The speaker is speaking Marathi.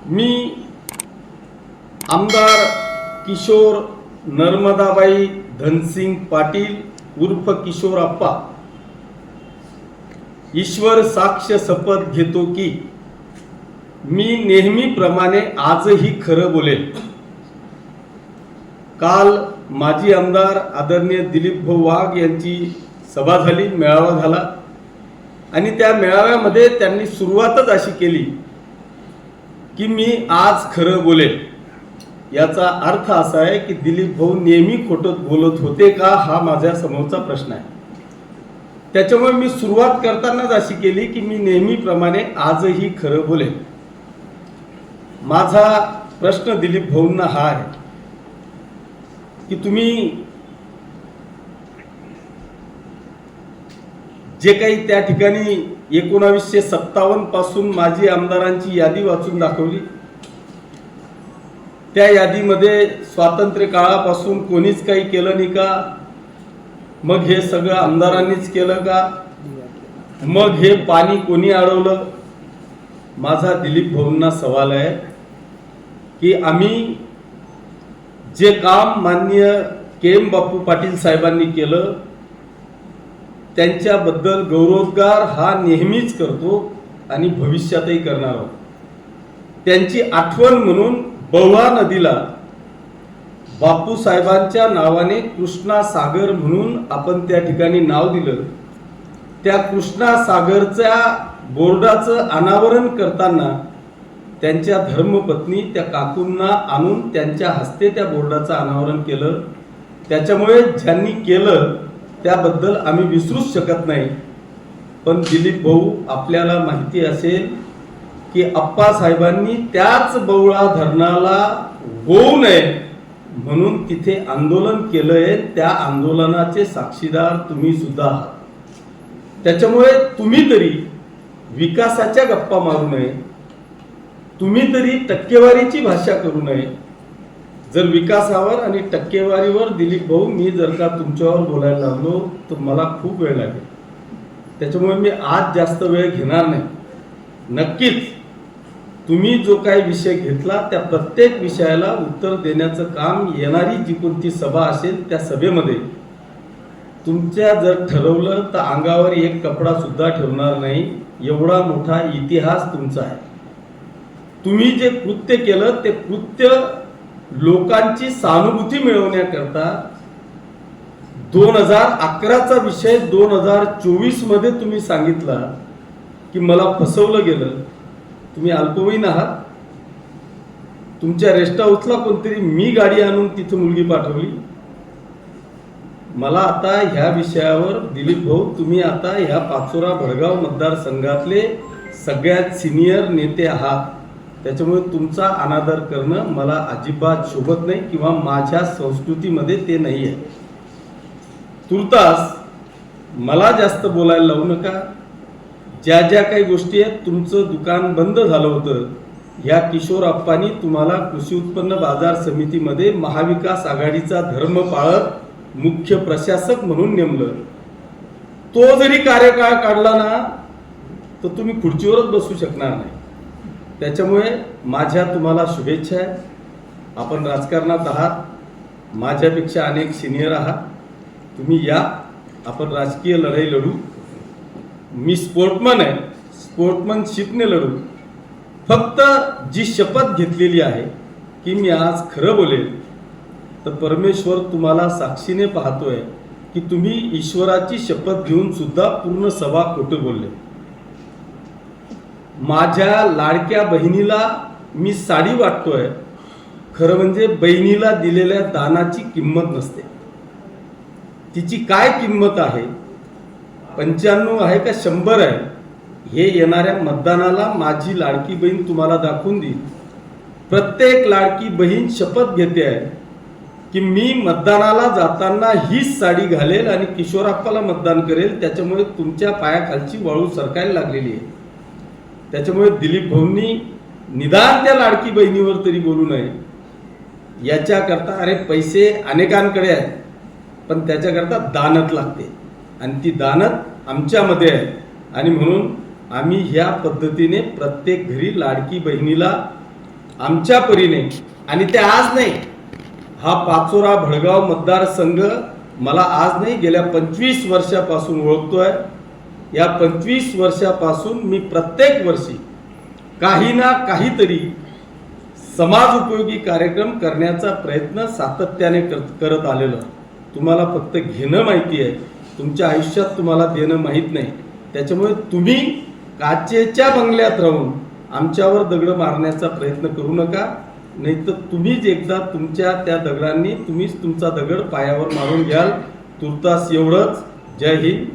मी आमदार किशोर नर्मदाबाई धनसिंग पाटील उर्फ किशोर अप्पा ईश्वर साक्ष शपथ घेतो की मी नेहमीप्रमाणे आजही खरं बोलेल। काल माजी आमदार आदरणीय दिलीप भाऊ वाघ यांची सभा झाली, मेळावा झाला आणि त्या मेळाव्यामध्ये त्यांनी सुरुवातच अशी केली की मी आज खरं बोलेल। याचा अर्थ असा आहे की दिलीप भाऊ नेहमी खोटं बोलत होते का, हा माझ्या समोरचा प्रश्न आहे। त्याच्यामुळे मी सुरुवात करतानाच अशी केली की मी नेहमीप्रमाणे आजही खरं बोलेल। माझा प्रश्न दिलीप भाऊंना हा आहे की तुम्ही जे काही त्या ठिकाणी 1957 पासून माजी आमदारांची यादी वाचून दाखवली, त्या यादीमध्ये स्वातंत्र्य काळापासून कोणीच काही केलं नाही का? मग हे सगळं आमदारांनीच केलं का? मग हे पाणी कोणी अडवलं? माझा दिलीप भाऊंना सवाल आहे की आम्ही जे काम माननीय के.एम. बापू पाटील साहेबांनी केलं त्यांच्याबद्दल गौरवोद्गार हा नेहमीच करतो आणि भविष्यातही करणार आहोत। त्यांची आठवण म्हणून बवळा नदीला बापू साहेबांच्या नावाने कृष्णा सागर म्हणून आपण त्या ठिकाणी नाव दिलं। त्या कृष्णा सागरच्या बोर्डाचं अनावरण करताना त्यांच्या धर्मपत्नी त्या काकूंना आणून त्यांच्या हस्ते त्या बोर्डाचं अनावरण केलं। त्याच्यामुळे ज्यांनी केलं त्याबद्दल आम्ही विसरूच शकत नाही। पण दिलीप भाऊ, आपल्याला माहिती असेल की अप्पा साहेबांनी त्याच बवळा धरणाला होऊ नये म्हणून तिथे आंदोलन केलंय। त्या आंदोलनाचे साक्षीदार तुम्ही सुद्धा आहात। त्याच्यामुळे तुम्ही तरी विकासाच्या गप्पा मारू नये, तुम्ही तरी टक्केवारीची भाषा करू नये। जर विकासावर आणि टक्केवारीवर दिलीप भाऊ मी जर का तुमच्यावर बोलायला लागलो तर मला खूप वेळ लागेल। त्याच्यामुळे मी आज जास्त वेळ घेणार नाही। नक्कीच तुम्ही जो काही विषय घेतला त्या प्रत्येक विषयाला उत्तर देण्याचं काम येणारी जी कोणती सभा असेल त्या सभेमध्ये तुमच्या जर ठरवलं तर अंगावर एक कपडा सुद्धा ठेवणार नाही, एवढा मोठा इतिहास तुमचा आहे। तुम्ही जे कृत्य केलं ते कृत्य लोकांची सहानुभूती मिळवण्याकरता 2011चा विषय 2024 मध्ये तुम्ही सांगितला की मला फसवलं गेलं। तुम्ही अल्पवयीन आहात, तुमच्या रेस्ट हाऊसला कोणतरी मी गाडी आणून तिथे मुलगी पाठवली। मला आता ह्या विषयावर दिलीप भाऊ, तुम्ही आता ह्या पाचोरा भडगाव मतदारसंघातले सगळ्यात सिनियर नेते आहात, त्याच्यामुळे तुमचा अनादर करणं मला अजिबात शोभत नाही किंवा माझ्या संस्कृतीमध्ये ते नाही आहे। तुर्तास मला जास्त बोलायला लावू नका। ज्या ज्या काही गोष्टी आहेत, तुमचं दुकान बंद झालं होतं, ह्या किशोर अप्पांनी तुम्हाला कृषी उत्पन्न बाजार समितीमध्ये महाविकास आघाडीचा धर्म पाळत मुख्य प्रशासक म्हणून नेमलं। तो जरी कार्यकाळ काढला ना तर तुम्ही खुर्चीवरच बसू शकणार नाही। त्याच्यामुळे माझ्या तुम्हाला शुभेच्छा आहेत। आपण राजकारणात आहात, माझ्यापेक्षा अनेक सिनियर आहात, तुम्ही या, आपण राजकीय लढाई लढू। मी स्पोर्टमन आहे, स्पोर्टमनशिपने लढू। फक्त जी शपथ घेतलेली आहे की मी आज खरं बोलेल, तर परमेश्वर तुम्हाला साक्षीने पाहतोय की तुम्ही ईश्वराची शपथ घेऊन सुद्धा पूर्ण सभा खोटं बोलले। माझ्या लाडक्या बहिणीला मी साडी वाटतोय, खरं म्हणजे बहिणीला दिलेल्या दानाची किंमत नसते। तिची काय किंमत आहे, 95 आहे का 100 आहे, हे येणाऱ्या मतदानाला माझी लाडकी बहीण तुम्हाला दाखवून देईल। प्रत्येक लाडकी बहीण शपथ घेते आहे की मी मतदानाला जाताना हीच साडी घालेल आणि किशोरप्पाला मतदान करेल। त्याच्यामुळे तुमच्या पायाखालची वाळू सरकायला लागलेली आहे। त्याच्यामुळे दिलीप भाऊंनी निदान त्या लाडकी बहिणीवर तरी बोलू नये। याच्याकरता अरे पैसे अनेकांकडे आहेत, पण त्याच्याकरता दानत लागते आणि ती दानत आमच्यामध्ये आहे। आणि म्हणून आम्ही ह्या पद्धतीने प्रत्येक घरी लाडकी बहिणीला आमच्या परीने, आणि ते आज नाही, हा पाचोरा भडगाव मतदारसंघ मला आज नाही गेल्या 25 वर्षापासून ओळखतोय. या 25 वर्षापासून मी प्रत्येक वर्षी काही ना काहीतरी समाज उपयोगी कार्यक्रम करण्याचा प्रयत्न सातत्याने करत आलेलो. तुम्हाला फक्त घेणं माहिती आहे, तुमच्या आयुष्यात तुम्हाला देणं माहीत नाही. त्याच्यामुळे तुम्ही काचेच्या बंगल्यात राहून आमच्यावर दगड मारण्याचा प्रयत्न करू नका, नाहीतर तुम्हीच एकदा तुमच्या त्या दगडांनी तुम्हीच तुमचा दगड पायावर मारून घ्याल. तुर्तास एवढंच. जय हिंद.